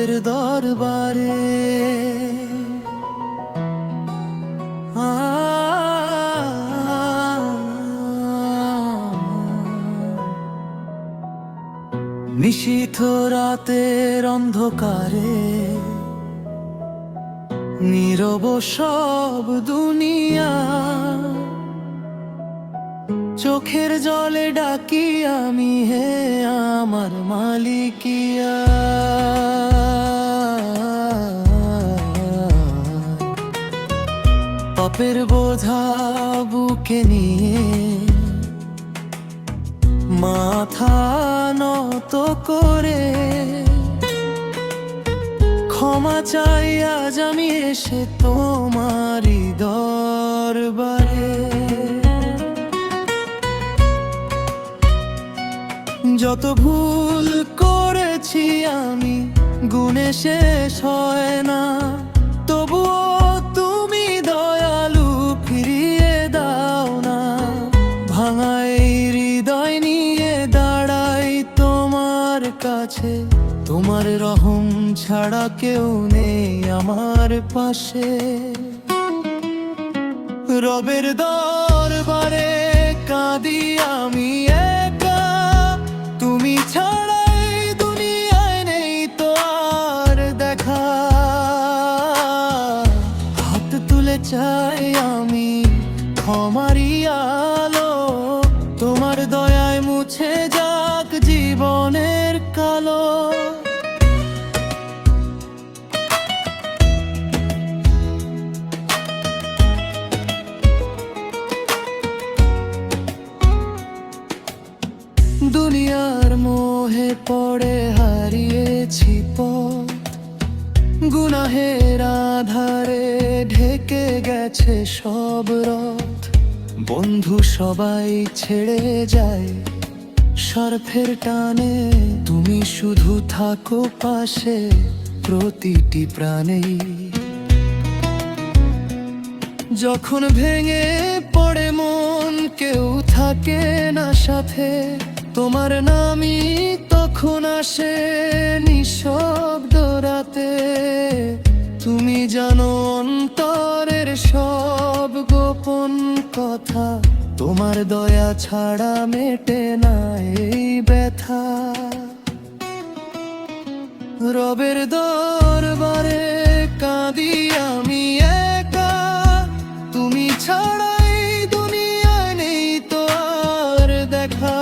রবের দরবারে নিশীথ রাতের অন্ধকারে নীরব সব দুনিয়া, চোখের জলে ডাকি আমি হে আমার মালিকিয়া। পাপের বোঝা বুকে নিয়ে মাথা নত করে ক্ষমা চাই আজ আমি এসে তোমারি দরবারে। যত ভুল করেছি আমি গুণে শেষ হয় না, তবুও তুমি দয়ালু ফিরিয়ে দাও না। ভাঙা এই হৃদয় নিয়ে দাঁড়াই তোমার কাছে, তোমার রহম ছাড়া কেউ নেই আমার পাশে। রবের দরবারে কাঁদি আমি একা, তুমি ছাড়াই দুনিয়ায় নেই তো আর দেখা। হাত তুলে চাই আমি ক্ষমারি আলো, তোমার দয়ায় মুছে যাক জীবনের কালো। দুনিয়ার মোহে পড়ে হারিয়েছি পথ, গুনাহের আধারে ঢেকে গেছে সব রথ। বন্ধু সবাই ছেড়ে যায় স্বার্থের টানে, তুমি শুধু থাকো পাশে প্রতিটি প্রাণে। যখন ভেঙে পড়ে মন কেউ থাকে না সাথে, তোমার নামই তখন আসে নিঃশব্দ রাতে। তুমি জানো অন্তরের সব গোপন কথা, তোমার দয়া ছাড়া মেটে না এই ব্যথা। রবের দরবারে কাঁদি আমি একা, তুমি ছাড়াই দুনিয়ায় নেই তো আর দেখা।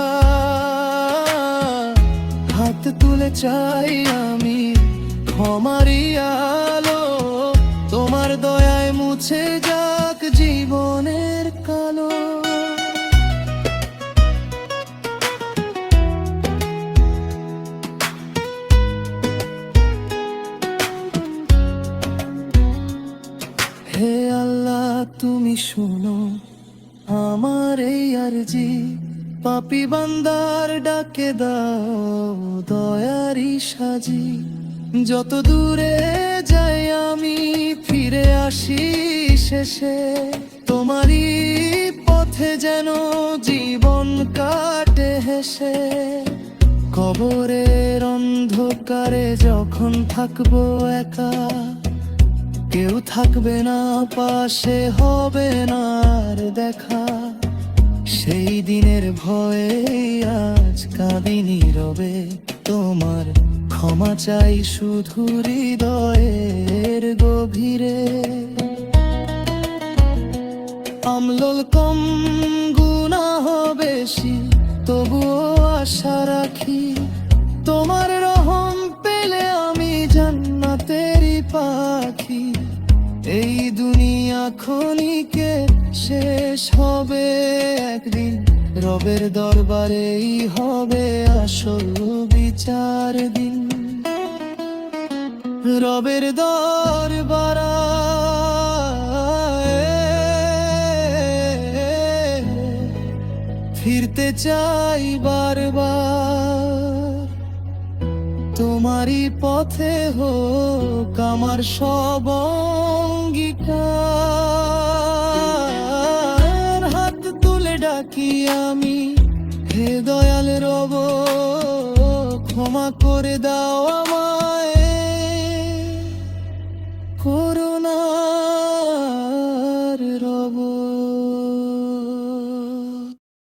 হাত তুলে চাই আমি ক্ষমারি আলো, তোমার দয়ায় মুছে যাক জীবনের কালো। হে আল্লাহ তুমি শুনো আমার এই আরজি, পাপী বান্দার ডাকে দাও দয়ারি সাজি। যত দূরে যাই আমি ফিরে আসি শেষে, তোমারই পথে যেন জীবন কাটে হেসে। কবরের অন্ধকারে যখন থাকবো একা, কেউ থাকবে না পাশে, হবে না আর দেখা। সেই দিনের ভয়ে আজ কাঁদি নীরবে, তোমার ক্ষমা চাই শুধু হৃদয়ের গভীরে। আমলল কম গুনাহ বেশি, তবুও আশা রাখি তোমার রহম পেলে আমি জান্নাতেরই পাখি। এই দুনিয়া ক্ষণিকে শেষ হবে একদিন, রবের দরবারেই হবে আসল বিচার দিন। রবের দরবারে ফিরতে চাই বারবার, তোমারই পথে হোক আমার সব অঙ্গীকার। হাত তুলে ডাকি আমি হে দয়াল রব, ক্ষমা করে দাও আমায়। করোনা